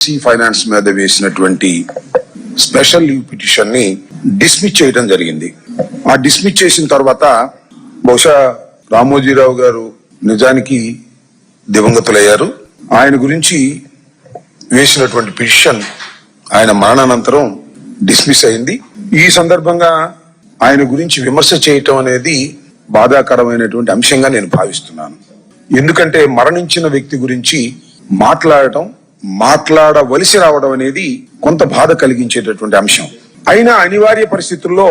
Finance మీద వేసినటువంటి special leave petition ని డిస్మిస్ చేయడం జరిగింది. ఆ డిస్మిస్ చేసిన తర్వాత బహుశా రామోజీరావు గారు నిజానికి దివంగతులయ్యారు. ఆయన గురించి వేసినటువంటి పిటిషన్ ఆయన మరణానంతరం డిస్మిస్ అయింది. ఈ సందర్భంగా ఆయన గురించి విమర్శ చేయటం అనేది బాధాకరమైనటువంటి అంశంగా నేను భావిస్తున్నాను. ఎందుకంటే మరణించిన వ్యక్తి గురించి మాట్లాడవలసి రావడం అనేది కొంత బాధ కలిగించేటటువంటి అంశం. అయినా అనివార్య పరిస్థితుల్లో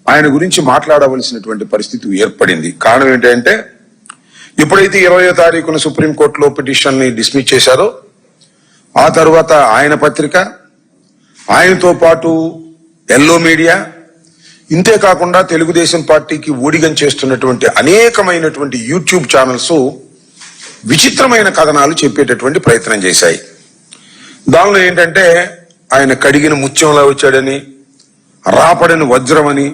ఆయన గురించి మాట్లాడవలసినటువంటి పరిస్థితి ఏర్పడింది. కారణం ఏంటంటే ఎప్పుడైతే 20వ తారీఖున సుప్రీంకోర్టులో పిటిషన్ ని డిస్మిస్ చేశారో ఆ తర్వాత ఆయన పత్రిక, ఆయనతో పాటు ఎల్లో మీడియా, ఇంతే కాకుండా తెలుగుదేశం పార్టీకి ఊడిగం చేస్తున్నటువంటి అనేకమైనటువంటి యూట్యూబ్ ఛానల్స్ విచిత్రమైన కథనాలు చెప్పేటటువంటి ప్రయత్నం చేశాయి. దానిలో ఏంటంటే ఆయన కడిగిన ముత్యంలా వచ్చాడని, రాపడని వజ్రమని,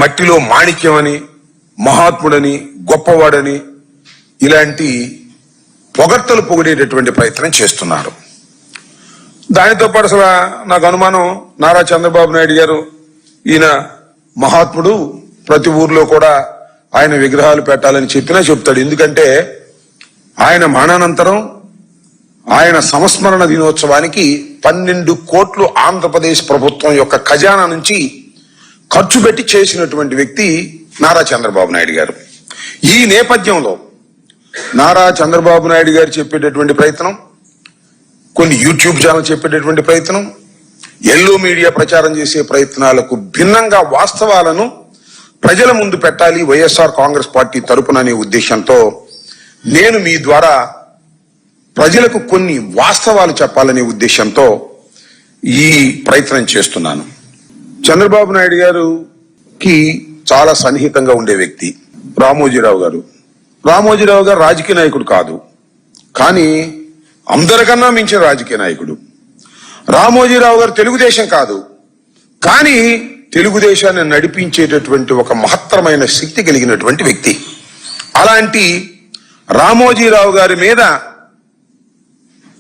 మట్టిలో మాణిక్యమని, మహాత్ముడని, గొప్పవాడని ఇలాంటి పొగడ్తలు పొగిడేటటువంటి ప్రయత్నం చేస్తున్నారు. దానితో పాటు అసలు నాకు అనుమానం నారా చంద్రబాబు నాయుడు గారు ఈయన మహాత్ముడు, ప్రతి ఊర్లో కూడా ఆయన విగ్రహాలు పెట్టాలని చెప్పినా చెప్తాడు. ఎందుకంటే ఆయన మరణానంతరం ఆయన సంస్మరణ దినోత్సవానికి 12 కోట్లు ఆంధ్రప్రదేశ్ ప్రభుత్వం యొక్క ఖజానా నుంచి ఖర్చు పెట్టి చేసినటువంటి వ్యక్తి నారా చంద్రబాబు నాయుడు గారు. ఈ నేపథ్యంలో నారా చంద్రబాబు నాయుడు గారు చెప్పేటటువంటి ప్రయత్నం, కొన్ని యూట్యూబ్ ఛానల్ చెప్పేటటువంటి ప్రయత్నం, ఎల్లో మీడియా ప్రచారం చేసే ప్రయత్నాలకు భిన్నంగా వాస్తవాలను ప్రజల ముందు పెట్టాలి వైఎస్ఆర్ కాంగ్రెస్ పార్టీ తరపున అనే ఉద్దేశంతో నేను మీ ద్వారా ప్రజలకు కొన్ని వాస్తవాలు చెప్పాలనే ఉద్దేశంతో ఈ ప్రయత్నం చేస్తున్నాను. చంద్రబాబు నాయుడు గారికి చాలా సన్నిహితంగా ఉండే వ్యక్తి రామోజీరావు గారు. రామోజీరావు గారు రాజకీయ నాయకుడు కాదు, కానీ అందరికన్నా మించిన రాజకీయ నాయకుడు. రామోజీరావు గారు తెలుగుదేశం కాదు, కానీ తెలుగుదేశాన్ని నడిపించేటటువంటి ఒక మహత్తరమైన శక్తి కలిగినటువంటి వ్యక్తి. అలాంటి రామోజీరావు గారి మీద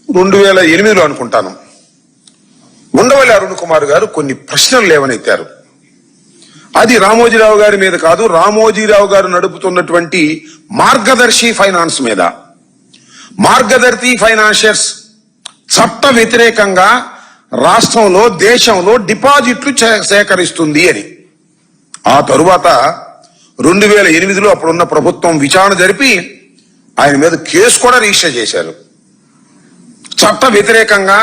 2008లో అనుకుంటాను ఉండవల్లి అరుణ్ కుమార్ గారు కొన్ని ప్రశ్నలు లేవనెత్తారు. అది రామోజీరావు గారి మీద కాదు, రామోజీరావు గారు నడుపుతున్నటువంటి మార్గదర్శి ఫైనాన్స్ మీద. మార్గదర్శి ఫైనాన్షియర్స్ చట్ట వ్యతిరేకంగా రాష్ట్రంలో, దేశంలో డిపాజిట్లు సేకరిస్తుంది అని. ఆ తరువాత 2008లో అప్పుడున్న ప్రభుత్వం విచారణ జరిపి ఆయన మీద కేసు కూడా రిజిస్టర్ చేశారు. చట్ట వ్యతిరేకంగా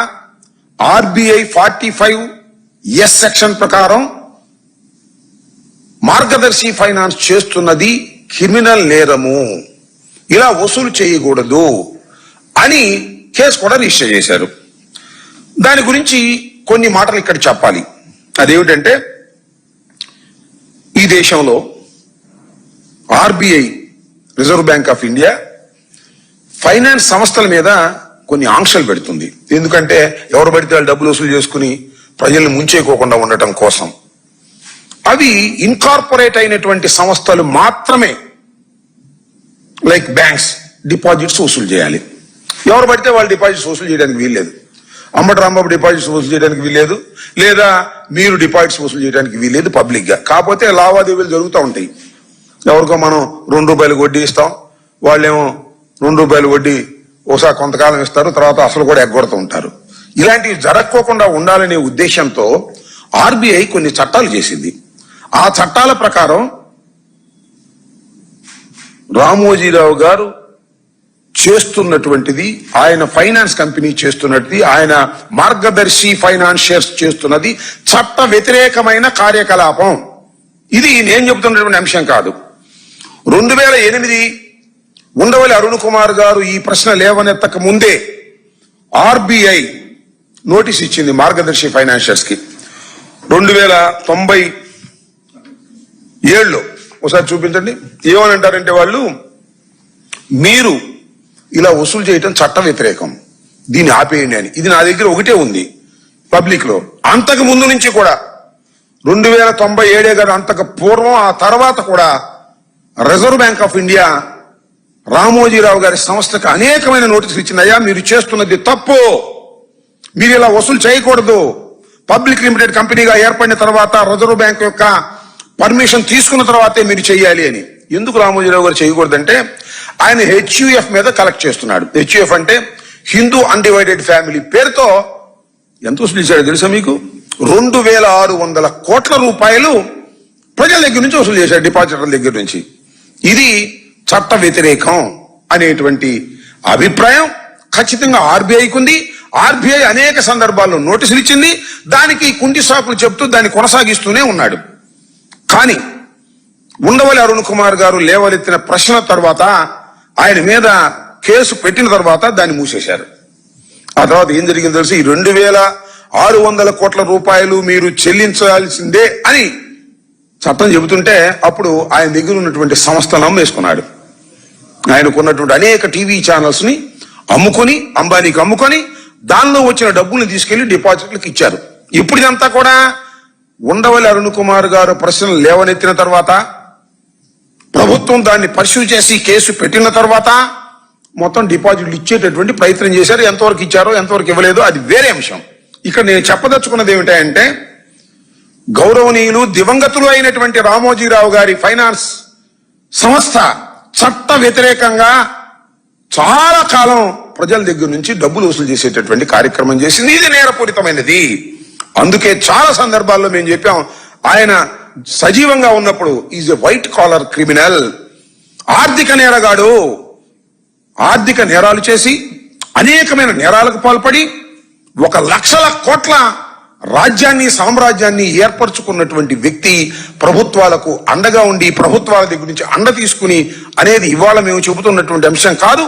ఆర్బీఐ 45(s) సెక్షన్ ప్రకారం మార్గదర్శి ఫైనాన్స్ చేస్తున్నది క్రిమినల్ నేరము, ఇలా వసూలు చేయకూడదు అని కేసు కూడా రిజిస్టర్ చేశారు. దాని గురించి కొన్ని మాటలు ఇక్కడ చెప్పాలి. అదేమిటంటే ఈ దేశంలో RBI, reserve bank of India, finance సంస్థల మీద కొన్ని ఆంక్షలు పెడుతుంది. ఎందుకంటే ఎవరు పడితే వాళ్ళు డబ్బులు వసూలు చేసుకుని ప్రజల్ని ముంచేకోకుండా ఉండటం కోసం. అవి ఇన్కార్పొరేట్ అయినటువంటి సంస్థలు మాత్రమే, లైక్ బ్యాంక్స్, డిపాజిట్స్ వసూలు చేయాలి. ఎవరు పడితే వాళ్ళు డిపాజిట్స్ వసూలు చేయడానికి వీల్లేదు. అంబటి రాంబాబు డిపాజిట్స్ వసూలు చేయడానికి వీల్లేదు, లేదా మీరు డిపాజిట్స్ వసూలు చేయడానికి వీల్లేదు పబ్లిక్ గా. కాకపోతే లావాదేవీలు జరుగుతూ ఉంటాయి. ఎవరికో మనం ₹2 వడ్డీ ఇస్తాం, వాళ్ళేమో ₹2 వడ్డీ ఒకసారి కొంతకాలం ఇస్తారు, తర్వాత అసలు కూడా ఎగ్గొడుతూ ఉంటారు. ఇలాంటివి జరగకోకుండా ఉండాలనే ఉద్దేశంతో ఆర్బీఐ కొన్ని చట్టాలు చేసింది. ఆ చట్టాల ప్రకారం రామోజీరావు గారు చేస్తున్నటువంటిది, ఆయన ఫైనాన్స్ కంపెనీ చేస్తున్నది, ఆయన మార్గదర్శి ఫైనాన్షియర్స్ చేస్తున్నది చట్ట వ్యతిరేకమైన కార్యకలాపం. ఇది నేను చెబుతున్నటువంటి అంశం కాదు. 2008 ఉండవల్లి అరుణ్ కుమార్ గారు ఈ ప్రశ్న లేవనెత్తక ముందే ఆర్బీఐ నోటీస్ ఇచ్చింది మార్గదర్శి ఫైనాన్షియర్స్ కి. 2097లో ఒకసారి చూపించండి. ఏమని అంటారంటే వాళ్ళు, మీరు ఇలా వసూలు చేయటం చట్ట వ్యతిరేకం, దీన్ని ఆపేయండి అని. ఇది నా దగ్గర ఒకటే ఉంది పబ్లిక్ లో. అంతకు ముందు నుంచి కూడా 2097 గారు, అంతకు పూర్వం, ఆ తర్వాత కూడా reserve bank of India Ramoji Rao గారి సంస్థకు అనేకమైన నోటీసులు ఇచ్చింది. అయ్యా, మీరు చేస్తున్నది తప్పు, మీరు ఇలా వసూలు చేయకూడదు, పబ్లిక్ లిమిటెడ్ కంపెనీగా ఏర్పడిన తర్వాత రిజర్వ్ బ్యాంక్ యొక్క పర్మిషన్ తీసుకున్న తర్వాతే మీరు చేయాలి అని. ఎందుకు రామోజీరావు గారు చేయకూడదంటే ఆయన హెచ్యుఎఫ్ మీద కలెక్ట్ చేస్తున్నాడు. హెచ్యుఎఫ్ అంటే హిందూ అన్డివైడెడ్ ఫ్యామిలీ పేరుతో ఎంత వసూలు చేశాడు తెలుసా మీకు? 2600 కోట్ల రూపాయలు ప్రజల దగ్గర నుంచి వసూలు చేశాడు, డిపాజిటర్ల దగ్గర నుంచి. ఇది చట్ట వ్యతిరేకం అనేటువంటి అభిప్రాయం ఖచ్చితంగా ఆర్బీఐకి ఉంది. ఆర్బీఐ అనేక సందర్భాల్లో నోటీసులు ఇచ్చింది. దానికి కుంటి సాకులు చెప్తూ దాన్ని కొనసాగిస్తూనే ఉన్నాడు. కానీ ఉండవల్లి అరుణ్ కుమార్ గారు లేవనెత్తిన ప్రశ్న తర్వాత, ఆయన మీద కేసు పెట్టిన తర్వాత దాన్ని మూసేశారు. ఆ తర్వాత ఏం జరిగిందో తెలిసి, ఈ 2600 కోట్ల రూపాయలు మీరు చెల్లించాల్సిందే అని చట్టం చెబుతుంటే అప్పుడు ఆయన దగ్గర ఉన్నటువంటి సంస్థను అమ్మేసుకున్నాడు. ఆయనకున్నటువంటి అనేక టీవీ ఛానల్స్ ని అమ్ముకొని, అంబానీకి అమ్ముకొని, దానిలో వచ్చిన డబ్బుల్ని తీసుకెళ్లి డిపాజిట్లకు ఇచ్చారు. ఇప్పుడు ఇదంతా కూడా ఉండవల్లి అరుణ్ కుమార్ గారు ప్రశ్నలు లేవనెత్తిన తర్వాత, ప్రభుత్వం దాన్ని పర్సూ చేసి కేసు పెట్టిన తర్వాత మొత్తం డిపాజిట్లు ఇచ్చేటటువంటి ప్రయత్నం చేశారు. ఎంతవరకు ఇచ్చారో ఎంతవరకు ఇవ్వలేదో అది వేరే అంశం. ఇక్కడ నేను చెప్పదలుచుకున్నది ఏమిటంటే, గౌరవనీయులు దివంగతులు అయినటువంటి రామోజీరావు గారి ఫైనాన్స్ సంస్థ చట్ట వ్యతిరేకంగా చాలా కాలం ప్రజల దగ్గర నుంచి డబ్బులు వసూలు చేసేటటువంటి కార్యక్రమం చేసింది. ఇది నేరపూరితమైనది. అందుకే చాలా సందర్భాల్లో మేము చెప్పాం, ఆయన సజీవంగా ఉన్నప్పుడు is a white collar criminal, ఆర్థిక నేరగాడు. ఆర్థిక నేరాలు చేసి అనేకమైన నేరాలకు పాల్పడి 1 లక్షల కోట్ల రాజ్యాన్ని, సామ్రాజ్యాన్ని ఏర్పరచుకున్నటువంటి వ్యక్తి, ప్రభుత్వాలకు అండగా ఉండి ప్రభుత్వాల దగ్గర నుంచి అండ తీసుకుని అనేది ఇవాళ మేము చెబుతున్నటువంటి అంశం కాదు,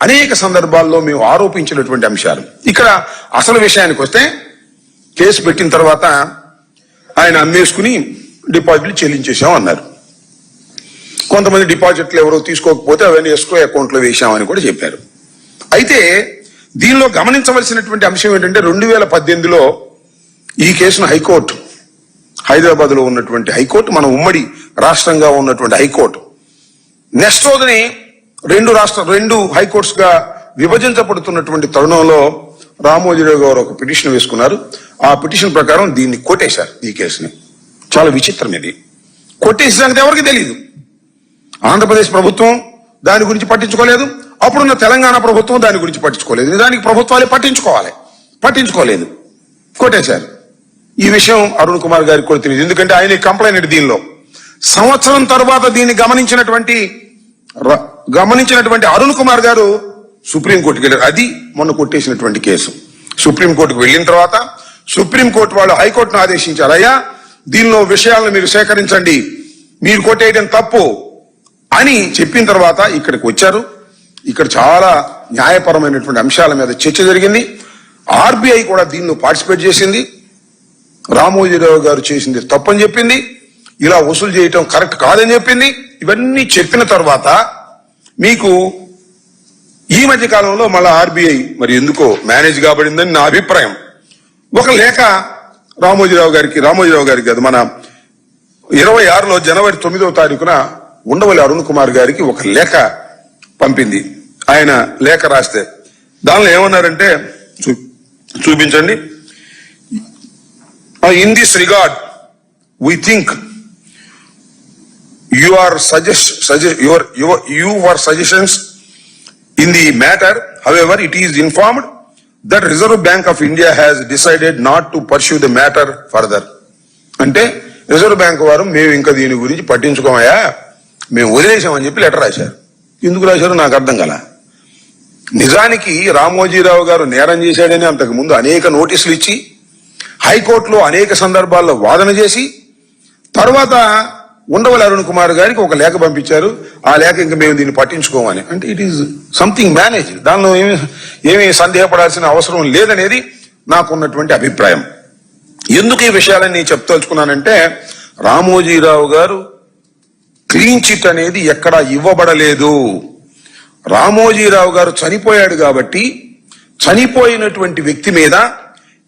అనేక సందర్భాల్లో మేము ఆరోపించినటువంటి అంశాలు. ఇక్కడ అసలు విషయానికి వస్తే, కేసు పెట్టిన తర్వాత ఆయన అమ్మేసుకుని డిపాజిట్లు చెల్లించేశాం అన్నారు. కొంతమంది డిపాజిట్లు ఎవరో తీసుకోకపోతే అవన్నీ ఎస్క్రో అకౌంట్లో వేశామని కూడా చెప్పారు. అయితే దీనిలో గమనించవలసినటువంటి అంశం ఏంటంటే, 2018లో ఈ కేసును హైకోర్టు, హైదరాబాద్ లో ఉన్నటువంటి హైకోర్టు, మన ఉమ్మడి రాష్ట్రంగా ఉన్నటువంటి హైకోర్టు, నెక్స్ట్ రోజుని 2 హైకోర్ట్స్ గా విభజించబడుతున్నటువంటి తరుణంలో రామోజీరావు గారు ఒక పిటిషన్ వేసుకున్నారు. ఆ పిటిషన్ ప్రకారం దీన్ని కొట్టేశారు. ఈ కేసుని చాలా విచిత్రం. ఇది కొట్టేసే సంగతి ఎవరికి తెలియదు. ఆంధ్రప్రదేశ్ ప్రభుత్వం దాని గురించి పట్టించుకోలేదు, అప్పుడున్న తెలంగాణ ప్రభుత్వం దాని గురించి పట్టించుకోలేదు. దానికి ప్రభుత్వాలే పట్టించుకోలేదు, కొట్టేశారు. ఈ విషయం అరుణ్ కుమార్ గారికి కూడా తెలియదు, ఎందుకంటే ఆయన కంప్లైంట్ దీనిలో. సంవత్సరం తర్వాత దీన్ని గమనించినటువంటి అరుణ్ కుమార్ గారు సుప్రీంకోర్టుకు వెళ్ళారు. అది మొన్న కొట్టేసినటువంటి కేసు. సుప్రీంకోర్టుకు వెళ్ళిన తర్వాత సుప్రీంకోర్టు వాళ్ళు హైకోర్టును ఆదేశించారు, అయ్యా దీనిలో విషయాలను మీరు సేకరించండి, మీరు కొట్టేయడం తప్పు అని చెప్పిన తర్వాత ఇక్కడికి వచ్చారు. ఇక్కడ చాలా న్యాయపరమైనటువంటి అంశాల మీద చర్చ జరిగింది. ఆర్బీఐ కూడా దీనిలో పార్టిసిపేట్ చేసింది. రామోజీరావు గారు చేసింది తప్పని చెప్పింది, ఇలా వసూలు చేయటం కరెక్ట్ కాదని చెప్పింది. ఇవన్నీ చెప్పిన తర్వాత మీకు ఈ మధ్య కాలంలో మళ్ళా ఆర్బీఐ మరి ఎందుకో మేనేజ్ కాబడిందని నా అభిప్రాయం. ఒక లేఖ రామోజీరావు గారికి కాదు, మన 26లో జనవరి 9వ తారీఖున ఉండవల్లి అరుణ్ కుమార్ గారికి ఒక లేఖ పంపింది. ఆయన లేఖ రాస్తే దానిలో ఏమన్నారంటే, చూపించండి. In this regard, we think your suggestions in the matter, however, it is informed that Reserve Bank of India has decided not to pursue the matter further. అంటే రిజర్వ్ బ్యాంక్ వారు మేము ఇంకా దీని గురించి పట్టించుకోమయ్యా, మేము వదిలేసామని చెప్పి లెటర్ రాశారు. ఎందుకు రాశారో నాకు అర్థం కాల. నిజానికి రామోజీరావు గారు నేరం చేశాడని అంతకు ముందు అనేక నోటీసులు ఇచ్చి హైకోర్టులో అనేక సందర్భాల్లో వాదన చేసి తర్వాత ఉండవల్లి అరుణ్ కుమార్ గారికి ఒక లేఖ పంపించారు. ఆ లేఖ ఇంకా మేము దీన్ని పట్టించుకోమని. అంటే ఇట్ ఈస్ సంథింగ్ మేనేజ్, దానిలో ఏమీ సందేహపడాల్సిన అవసరం లేదనేది నాకున్నటువంటి అభిప్రాయం. ఎందుకు ఈ విషయాలన్నీ చెప్తలుచుకున్నానంటే, రామోజీరావు గారు క్లీన్ చిట్ అనేది ఎక్కడా ఇవ్వబడలేదు. రామోజీరావు గారు చనిపోయాడు కాబట్టి చనిపోయినటువంటి వ్యక్తి మీద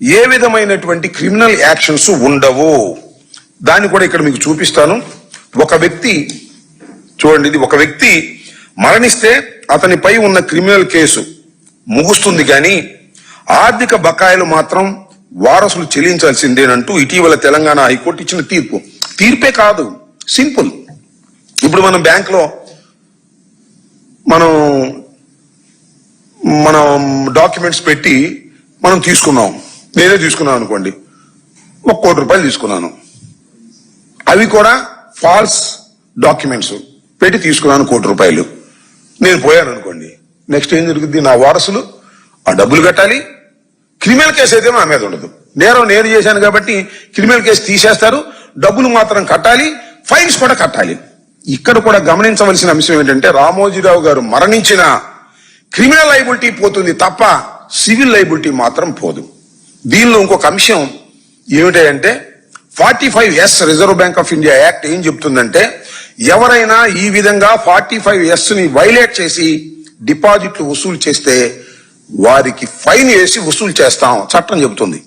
ఏ విధమైనటువంటి క్రిమినల్ యాక్షన్స్ ఉండవు. దాన్ని కూడా ఇక్కడ మీకు చూపిస్తాను. ఒక వ్యక్తి చూడండి, ఇది ఒక వ్యక్తి మరణిస్తే అతనిపై ఉన్న క్రిమినల్ కేసు ముగుస్తుంది కానీ ఆర్థిక బకాయిలు మాత్రం వారసులు చెల్లించాల్సిందేనంటూ ఇటీవల తెలంగాణ హైకోర్టు ఇచ్చిన తీర్పు. తీర్పే కాదు, సింపుల్. ఇప్పుడు మనం బ్యాంకులో మనం డాక్యుమెంట్స్ పెట్టి మనం తీసుకున్నాం. నేనే తీసుకున్నాను అనుకోండి, 1 కోటి రూపాయలు తీసుకున్నాను. అవి కూడా ఫాల్స్ డాక్యుమెంట్స్ పెట్టి తీసుకున్నాను 1 కోటి రూపాయలు. నేను పోయాను అనుకోండి, నెక్స్ట్ ఏం జరుగుద్ది? నా వారసులు ఆ డబ్బులు కట్టాలి. క్రిమినల్ కేసు అయితే నా మీద ఉండదు. నేరం నేను చేశాను కాబట్టి క్రిమినల్ కేసు తీసేస్తారు, డబ్బులు మాత్రం కట్టాలి, ఫైన్స్ కూడా కట్టాలి. ఇక్కడ కూడా గమనించవలసిన అంశం ఏంటంటే, రామోజీరావు గారు మరణించిన క్రిమినల్ లయబిలిటీ పోతుంది తప్ప సివిల్ లయబిలిటీ మాత్రం పోదు. దీనిలో ఇంకొక అంశం ఏమిటంటే 45S reserve bank of India act ఏం చెప్తుందంటే, ఎవరైనా ఈ విధంగా 45S ని వైలేట్ చేసి డిపాజిట్లు వసూలు చేస్తే వారికి ఫైన్ వేసి వసూలు చేస్తాం చట్టం చెబుతుంది.